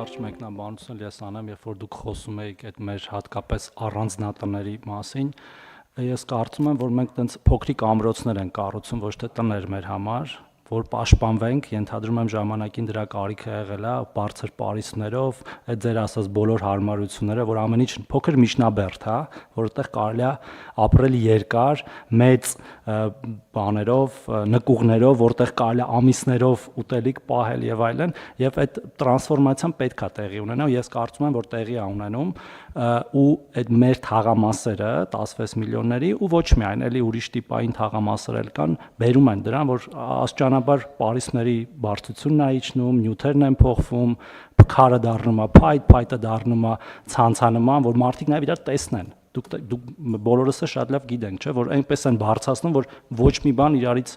կարճ մեկնաբանություն ես անեմ, երբ որ դուք խոսում եք այդ մեր հատկապես առանձնատների մասին, ես կարծում եմ, որ մենք տենց փոքրիկ ամրոցներ ենք կառուցում, ոչ թե տներ մեր համար, որ պաշտպանվենք, ենթադրում եմ ժամանակին դրա կարիքը եղել է, բարձր պարիսպներով, այդ ձեր ասած բոլոր հարմարությունները, որ ամեն ինչ փոքր միջնաբերդ, հա, որովհետև կարելի է ապրել երկար, մեծ բաներով, նկուղներով, որտեղ կարելի է ամիսներով ուտելիք պահել եւ այլն, եւ այդ տրանսֆորմացիան պետք է տեղի ունենա, ես կարծում եմ, որ տեղի է ունենում, ու այդ մեր թաղամասերը 16 միլիոնների ու ոչ միայն, էլի ուրիշ տիպային թաղամասեր էլ կան, բերում են դրան, որ աստիճանաբար պարիսպների բարձրությունն է իջնում, նյութերն են փոխվում, քարը դառնում է փայտ, փայտը դառնում է ցանցանման, որ մարդիկ նաև իրար տեսնեն։ Դուք բոլորս շատ լավ գիտենք, չէ՞, որ այնպես են բարձրացնում, որ ոչ մի բան իրարից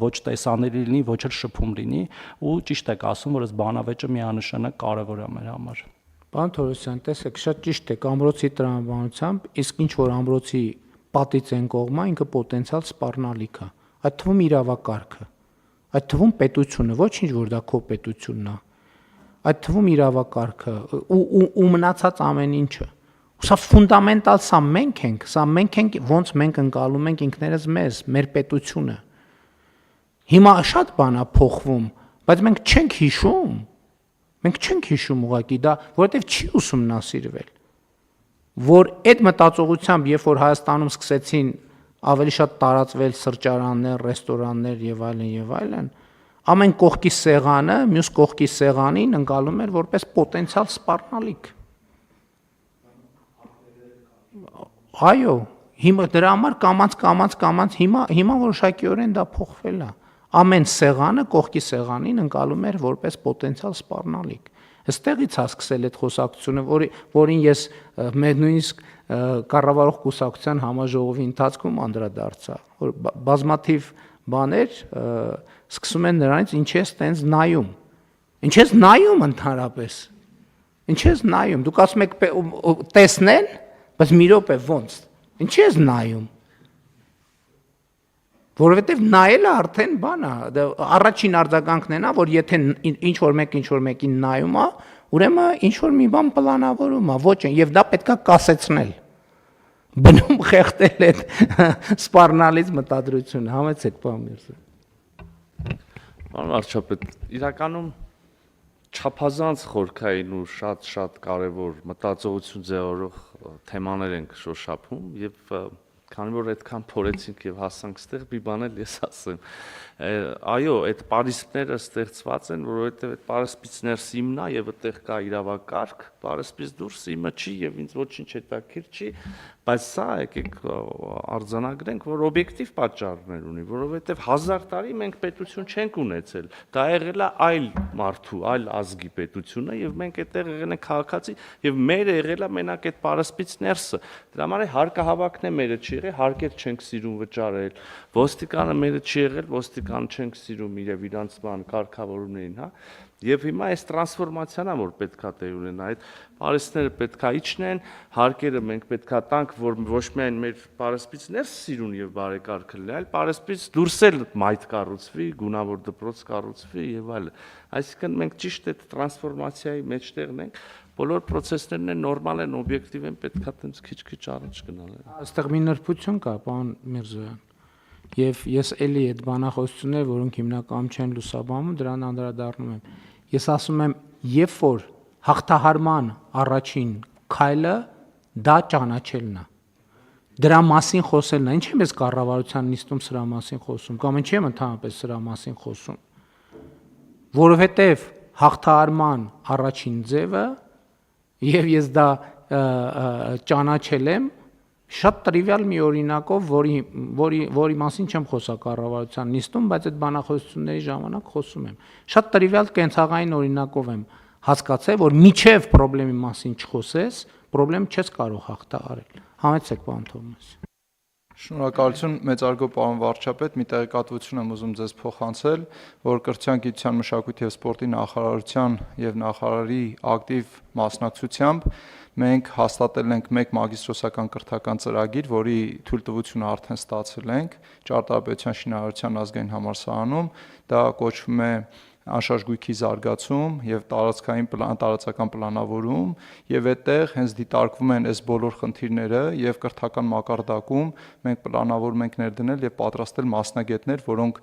ոչ տեսանելի լինի, ոչ էլ շփում լինի, ու ճիշտ եք ասում, որ այս բանավեճը միանշանակ կարևոր է մեր համար։ Պարոն Թորոսյան, տեսեք, շատ ճիշտ է, ամրոցի տրամաբանությամբ, իսկ ինչ որ ամրոցի պատից են կողմա, ինքը պոտենցիալ սպառնալիք է։ Այդ թվում իրավակարգը, այդ թվում պետությունը, ոչինչ որ դա քո պետությունն է։ Այդ թվում իրավակարգը ու մնացած ամեն ինչը։ Սա ֆունդամենտալ, սա մենք ենք, ոնց մենք ընկալում ենք ինքներս մեզ, մեր պետությունը։ Հիմա շատ բան է փոխվում, բայց մենք չենք հիշում։ Մենք չենք հիշում ուղղակի դա, որովհետև չի ուսումնասիրվել, որ այդ մտածողությամբ, երբ որ Հայաստանում սկսեցին ավելի շատ տարածվել սրճարաններ, ռեստորաններ եւ այլն, ամեն կողքի սեղանը, մյուս կողքի սեղանին ընկալում էր որպես պոտենցիալ սպառնալիք։ Այո, հիմա դրա համար կամած հիմա որոշակիորեն դա փոխվել է։ Ամեն սեղանը կողքի սեղանին ընկալում էր որպես պոտենցիալ սպառնալիք։ Այստեղից է սկսել այդ խոսակցությունը, որին ես նույնիսկ կառավարող կուսակցության համաժողովի ընթացքում անդրադարձա, որ բազմաթիվ բաներ սկսում են նրանից ինչ ես տենց նայում։ Ինչ ես նայում ընդհանրապես։ Ինչ ես նայում։ Դուք ասում եք տեսնեն, բայց մի րոպե ոնց։ Ինչ ես նայում։ Որովհետև նայելը արդեն բան է, առաջին արձագանքն է նա, որ եթե ինչ որ մեկին նայում է, ուրեմն ինչ որ մի բան պլանավորում է, ոչ, եւ դա պետքա կասեցնել։ Բնում խեղդել այդ սպառնալից մտադրությունը, համեցեք, պարոն Միրզոյան։ Պարոն վարչապետ, իրականում չափազանց խորքային ու շատ կարևոր մտածողություն ձևավորող թեմաներ ենք շոշափում եւ քանի որ այդքան փորեցինք եւ հասանք ստեղ, մի բան էլ ես ասեմ։ Այո, այդ պարիսպները ստեղծված են, որովհետեւ այդ պարիսպից ներս իմն է եւ այդտեղ կա իրավակարգ, պարիսպից դուրս իմը չի եւ ինձ ոչինչ հետաքրքիր չի, բայց սա եկեք արձանագրենք, որ օբյեկտիվ պատճառներ ունի, որովհետեւ 1000 տարի մենք պետություն չենք ունեցել։ Դա եղել է այլ մարդու, այլ ազգի պետությունը եւ մենք այդտեղ եղել ենք քաղաքացի եւ մերը եղել է մենակ այդ պարիսպից ներսը։ Դրա համար հարկահավաքն է մերը չի եղել, հարկեր չենք սիրում վճարել, ոստիկանը մերը չի եղել, ոստիկան չենք սիրում իրավ իրանց բան կարգավորումներին, հա։ Եվ հիմա այս տրանսֆորմացիան է, որ պետքա տեղ ունենա, այդ պարիսպները պետքա իջնեն, հարկերը մենք պետքա տանք, որ ոչ միայն մեր պարիսպից ներս սիրուն եւ բարեկարգ լինի, այլ պարիսպից դուրս էլ մայթ կառուցվի, գունավոր դպրոց կառուցվի եւ այլն։ Այսինքն մենք ճիշտ այդ տրանսֆորմացիայի մեջտեղն ենք, բոլոր process-ներն են նորմալ են, օբյեկտիվ են, պետքա տենց քիչ-քիչ առաջ գնալ։ Այստեղ մի նրբություն կա, պարոն Միրզոյան։ Եվ ես էլի այդ բանախոսությունները, որոնք հիմնականում չեն լուսաբանում, դրան անդրադառնում եմ։ Ես ասում եմ, երբ որ հաղթահարման առաջին քայլը դա ճանաչելն է։ Դրա մասին խոսելն է։ Ինչ եմ ես կառավարության նիստում սրա մասին խոսում, կամ ինչ եմ ընդհանրապես սրա մասին խոսում։ Որովհետև հաղթահարման առաջին ձևը, եւ ես դա ճանաչել եմ շատ տրիվիալ մի օրինակով, որի մասին չեմ խոսա կառավարության նիստում, բայց այդ բանախոսությունների ժամանակ խոսում եմ։ Շատ տրիվիալ կենցաղային օրինակով եմ հասկացել, որ միջև խնդրի մասին չխոսես, խնդրեմ չես կարող հաղթահարել։ Համեցեք, պարոն Թովմասյան։ Շնորհակալություն, մեծարգո պարոն վարչապետ, մի տեղեկատվություն եմ ուզում ձեզ փոխանցել, որ Կրթության, գիտության, մշակույթի եւ սպորտի նախարարության եւ նախարարի ակտիվ մասնակցությամբ մենք հաստատել ենք մեկ մագիստրոսական կրթական ծրագիր, որի թույլտվությունը արդեն ստացել ենք Ճարտարապետության շինարարության ազգային համալսարանում, դա կոչվում է անշարժ գույքի զարգացում եւ տարածական պլանավորում եւ այդտեղ հենց դիտարկվում են այս բոլոր խնդիրները եւ կրթական մակարդակում մենք պլանավորում ենք ներդնել եւ պատրաստել մասնագետներ, որոնք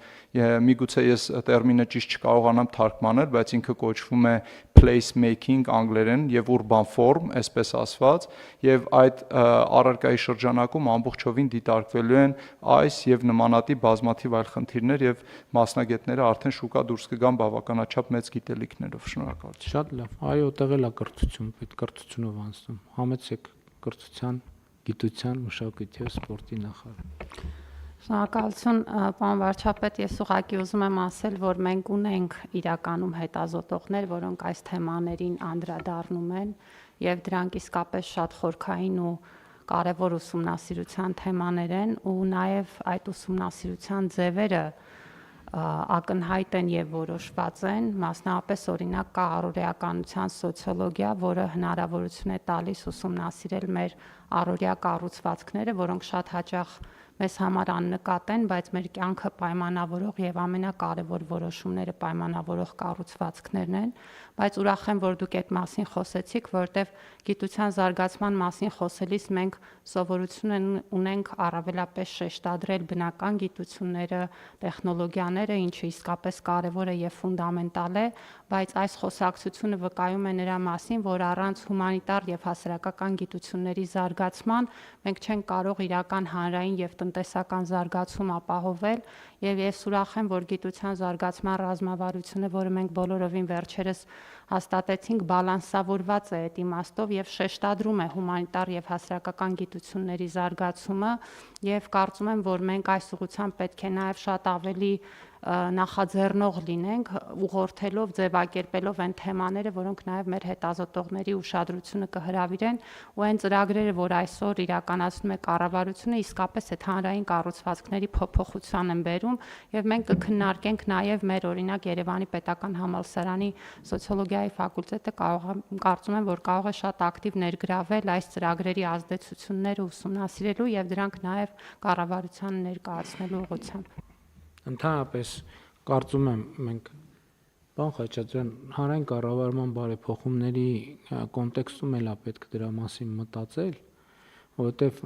միգուցե ես տերմինը ճիշտ չկարողանամ թարգմանել, բայց ինքը կոչվում է place making անգլերեն եւ urban form, այսպես ասված, եւ այդ առարկայի շրջանակում ամբողջովին դիտարկվելու են այս եւ նմանատիպ բազմաթիվ այլ խնդիրներ եւ մասնագետները արդեն շուկա դուրս կգան բավականաչափ մեծ գիտելիքներով։ Շնորհակալություն։ Շատ լավ։ Այո, այդտեղ էլ է կրթություն, պետք կրթությունով անցնում։ Համեցեք կրթության, գիտության, մշակույթի եւ սպորտի նախարար։ Շնորհակալություն, պարոն վարչապետ, ես ուղղակի ուզում եմ ասել, որ մենք ունենք իրականում հետազոտողներ, որոնք այս թեմաներին անդրադառնում են եւ դրանք իսկապես շատ խորքային ու կարևոր ուսումնասիրության թեմաներ են ու նաեւ այդ ուսումնասիրության ձևերը ակնհայտ են եւ որոշված են, մասնավորապես օրինակ կա առօրեականության սոցիոլոգիա, որը հնարավորություն է տալիս ուսումնասիրել մեր առօրյա կառուցվածքները, որոնք շատ հաճախ մեզ համար աննկատ են, բայց մեր կյանքը պայմանավորող եւ ամենակարևոր որոշումները պայմանավորող կառուցվածքներն են, բայց ուրախ եմ, որ դուք այդ մասին խոսեցիք, որտեղ գիտության զարգացման մասին խոսելիս մենք սովորություն ունենք առավելապես շեշտադրել բնական գիտությունները, տեխնոլոգիաները, ինչը իսկապես կարևոր է եւ ֆունդամենտալ է, բայց այս խոսակցությունը վկայում է նրա մասին, որ առանց հումանիտար եւ հասարակական գիտությունների զարգացման մենք չենք կարող իրական հանրային եւ տնտեսական զարգացում ապահովել եւ ես ուրախ եմ, որ գիտության զարգացման ռազմավարությունը, որը մենք բոլորովին վերջերս հաստատեցինք, բալանսավորված է այդ իմաստով եւ շեշտադրում է հումանիտար եւ հասարակական գիտությունների զարգացումը եւ կարծում եմ, որ մենք այս ուղղությամբ պետք է նաեւ շատ ավելի նախաձեռնող լինենք, ուղղորդելով, ձևակերպելով այն թեմաները, որոնք նաև մեր հետազոտողների ուշադրությունը կհրավիրեն, ու այն ծրագրերը, որ այսօր իրականացնում է կառավարությունը, իսկապես այդ հանրային կառուցվածքների փոփոխության են բերում, եւ մենք կքննարկենք նաև մեր օրինակ Երևանի Պետական Համալսարանի սոցիոլոգիայի ֆակուլտետը կարծում եմ, որ կարող է շատ ակտիվ ներգրավել այս ծրագրերի ազդեցությունները ուսումնասիրելու եւ դրանք նաև կառավարությանը ներկայացնելու ուղղությամբ։ Ընդհանրապես կարծում եմ մենք բան Խաչատրյան հանրային կառավարման բարեփոխումների կոնտեքստում էլ է պետք դրա մասին մտածել, որովհետև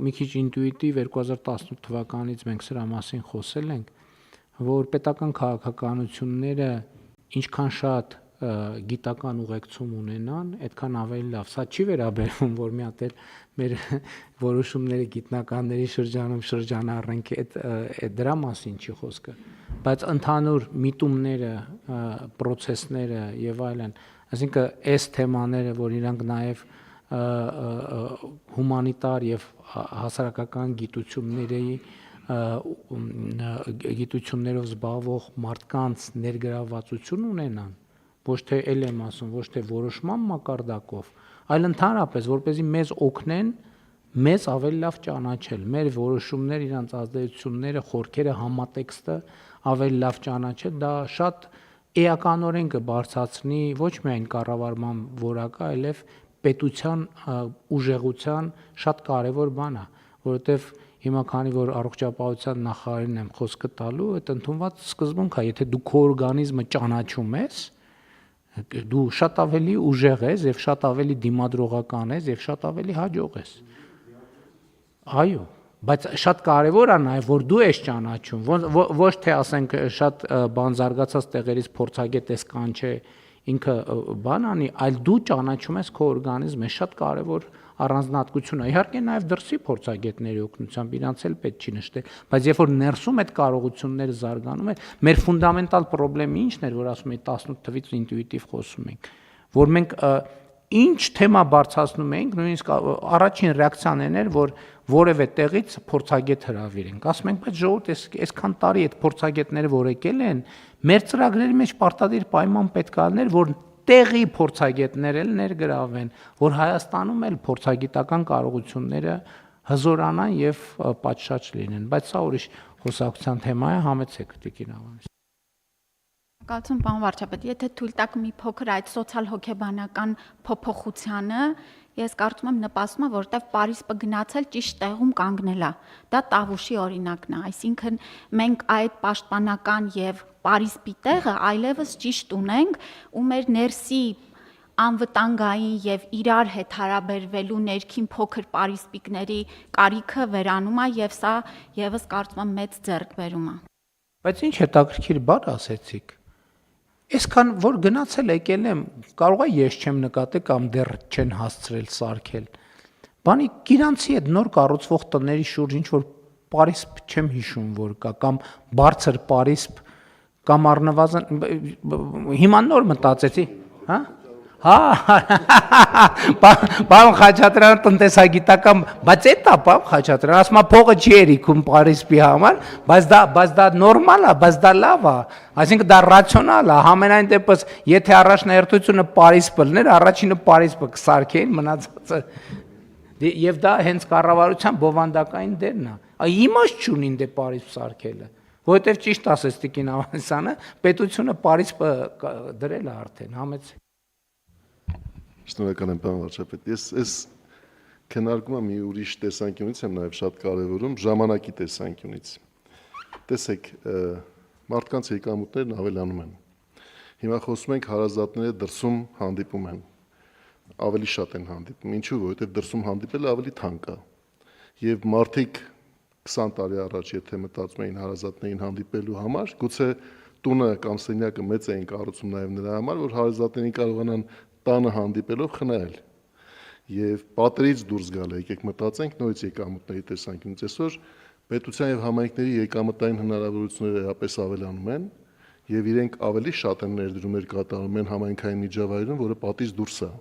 մի քիչ ինտուիտիվ 2018 թվականից մենք սրա մասին խոսել ենք, որ պետական քաղաքականությունները ինչքան շատ գիտական ուղեկցում ունենան, այդքան ավելի լավ։ Սա չի վերաբերվում, որ մի հատ մեր որոշումները գիտնականների շրջանում շրջանառենք, այդ դրա մասին չի խոսքը, բայց ընդհանուր միտումները, process-ները եւ այլն, այսինքն այս թեմաները, որ իրանք նաեւ հումանիտար եւ հասարակական գիտություններով զբաղվող մարդկանց ներգրավվածություն ունենան, ոչ թե ել եմ ասում, ոչ թե որոշման մակարդակով, այլ ընդհանրապես, որպեսզի մեզ օգնեն մեզ ավելի լավ ճանաչել, մեր որոշումներ, իրանց ազդեցությունները, խորքերը, համատեքստը ավելի լավ ճանաչել, դա շատ էականորեն կբարձրացնի ոչ միայն կառավարման որակը, այլև պետության ուժեղության շատ կարևոր բան է, որովհետև հիմա քանի որ առողջապահության նախարարին եմ խոսքը տալու, այդ ընդունված սկզբունք է, եթե դու քո օրգանիզմը ճանաչում ես, դու շատ ավելի ուժեղ ես եւ շատ ավելի դիմադրողական ես եւ շատ ավելի հաջող ես։ Այո, բայց շատ կարեւոր է նաեւ որ դու ես ճանաչում, ոչ թե ասենք շատ բան զարգացած տեղերից փորձագետ ես կանչե ինքը բան անի, այլ դու ճանաչում ես քո օրգանիզմը, շատ կարեւոր առանձնահատկություն է։ Իհարկե նաեւ դրսի փորձագետների օգնությամբ իրանց էլ պետք չի նշտել, բայց երբ որ ներսում այդ կարողությունները զարգանում են, մեր ֆունդամենտալ խնդրեմը ինչն էր, որ ասում էի 18 թվից ինտուիտիվ խոսում ենք, որ մենք ինչ թեմա բարձրացնում ենք, նույնիսկ առաջին ռեակցիան էր, որ որևէ տեղից փորձագետ հրավիրենք։ Ասում ենք, բայց ժողովուրդ, այսքան տարի այդ փորձագետները որ եկել են, մեր ծրագրերի մեջ պարտադիր պայման պետք է լիներ, որ տեղի փորձագետներ էլ ներգրավեն, որ Հայաստանում էլ փորձագիտական կարողությունները հզորանան եւ պատշաճ լինեն, բայց սա ուրիշ խոսակցության թեմա է, համեցեք Տիկին Ավանես։ Կարծում պարոն վարչապետ, եթե թույլ տաք մի փոքր այդ սոցիալ-հոգեբանական փոփոխությանը, ես կարծում եմ նպաստում է, որտեվ Պարիսպը գնացել ճիշտ տեղում կանգնել է։ Դա Տավուշի օրինակն է, այսինքն մենք այդ պաշտպանական եւ պարիսպի տեղը այլևս ճիշտ ունենք ու մեր ներսի անվտանգային եւ իրար հետ հարաբերվելու ներքին փոքր պարիսպիկների կարիքը վերանում է եւ սա եւս կարծում եմ մեծ ձեռքբերում է։ Բայց ինչ հետաքրքիր բան ասեցիք։ Այսքան որ գնացել եկել եմ, կարող է ես չեմ նկատել կամ դեռ չեն հասցրել սարքել։ Բանի գիրանցի այդ նոր կառուցվող տների շուրջ ինչ որ պարիսպ չեմ հիշում որ կա կամ բարձր պարիսպ կամ առնվազն հիմա նոր մտածեցի, հա? Պարոն Խաչատրյան տնտեսագիտական, բայց էտա պարոն Խաչատրյան, ասում է փողը չի երիքում պարիսպի համար, բայց դա նորմալ է, բայց դա լավ է, այսինքն դա ռացիոնալ է, համենայն դեպս եթե առաջնահերթությունը պարիսպը լիներ, առաջինը պարիսպը կսարքեին, մնացածը եւ դա հենց կառավարության բովանդակային դերն է։ Իմաստ չունին դե պարիսպ սարքելը, որովհետեւ ճիշտ ասեց Տիկին Ավանեսյանը, պետությունը պարիսպը դրել է արդեն, համեց։ Շնորհակալ եմ, պարոն վարչապետ։ Ես այս քննարկումը մի ուրիշ տեսանկյունից եմ նաև շատ կարևորում, ժամանակի տեսանկյունից։ Տեսեք, մարդկանց եկամուտներն ավելանում են։ Հիմա խոսում ենք հարազատները դրսում հանդիպում են, ավելի շատ են հանդիպում։ Ինչու՞, որովհետև դրսում հանդիպելը ավելի թանկ է։ Եվ մարդիկ 20 տարի առաջ, եթե մտածում էին հարազատներին հանդիպելու համար, գուցե տունը կամ սենյակը մեծ էին կառուցում նաև նրա համար, որ հարազատներին կարողանան տանը հանդիպելով խնայել եւ պատերից դուրս գալ, եկեք մտածենք նորից եկամուտների տեսանկյունից։ Այսօր պետության եւ համայնքների եկամտային հնարավորությունները էապես ավելանում են եւ իրենք ավելի շատ են ներդրումներ կատարում են համայնքային միջավայրում, որը պատից դուրս է։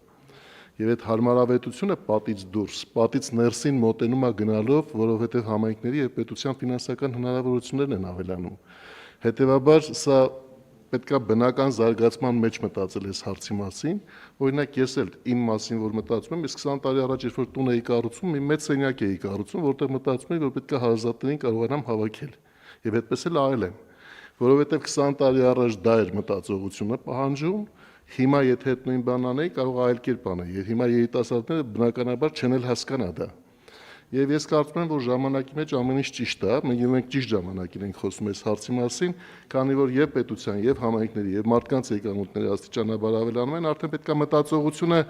Եվ այդ հարմարավետությունը պատից դուրս, պատից ներսին մոտենում է գնալով, որովհետեւ համայնքների եւ պետության ֆինանսական հնարավորություններն են ավելանում։ Հետևաբար սա պետքա բնական զարգացման մեջ մտածել այս հարցի մասին, օրինակ ես էլ իմ մասին որ մտածում եմ, ես 20 տարի առաջ երբ որ տուն էի կառուցում, մի մեծ սենյակ էի կառուցում, որտեղ մտածում էի, որ պետքա հարազատներին կարողանամ հավաքել։ Եվ այդպես էլ արել եմ, որովհետև 20 տարի առաջ դա էր մտածողությունը պահանջում, հիմա եթե այդ նույն բանն անեի, կարող այլ կերպ անել, եւ հիմա երիտասարդները բնականաբար չեն էլ հասկանա դա։ Եվ ես կարծում եմ, որ ժամանակի մեջ ամեն ինչ ճիշտ է, մենք ճիշտ ժամանակին ենք խոսում այս հարցի մասին, քանի որ եւ պետության, եւ համայնքների, եւ մարդկանց եկամուտները աստիճանաբար ավելանում են, արդեն պետք է մտածողությունը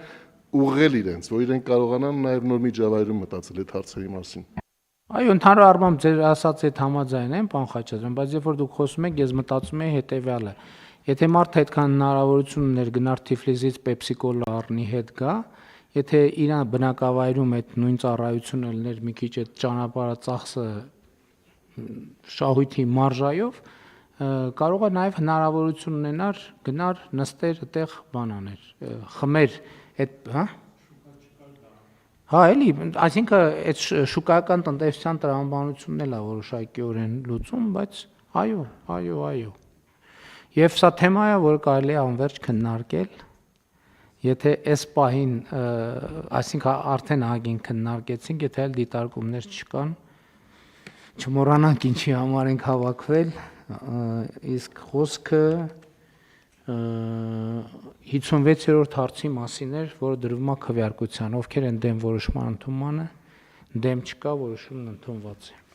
ուղղել իրենց, որ իրենք կարողանան նաեւ նոր միջավայրում մտածել այդ հարցերի մասին։ Այո, ընդհանուր առմամբ ձեր ասած այդ համաձայն եմ, պարոն Խաչատրյան, բայց երբ որ դուք խոսում եք, ես մտածում եմ հետեւյալը։ Եթե մարդը այդքան հնարավորություն ուներ գնալ Թիֆլիսից Պեպսիկոլա առնի հետ գա, եթե իրան բնակավայրում այդ նույն ծառայությունը լիներ մի քիչ այդ ճանապարհը ծախսը շահույթի մարժայով, կարող է նաև հնարավորություն ունենար գնար նստեր այդտեղ բան աներ, խմեր այդ, հա? Հա, էլի, այսինքն այդ շուկայական տնտեսության տրամաբանությունն էլ է որոշակիորեն լուծում, բայց այո։ Եվ սա թեմա է, որ կարելի է անverջ քննարկել, եթե այս պահին, այսինքն արդեն ահագին քննարկեցինք, եթե այլ դիտարկումներ չկան, չմոռանանք ինչի համար ենք հավաքվել, իսկ խոսքը 56-րդ հարցի մասին էր, որը դրվում է քվեարկության, ովքեր են դեմ որոշման ընդունմանը, դեմ չկա, որոշումն ընդունված է։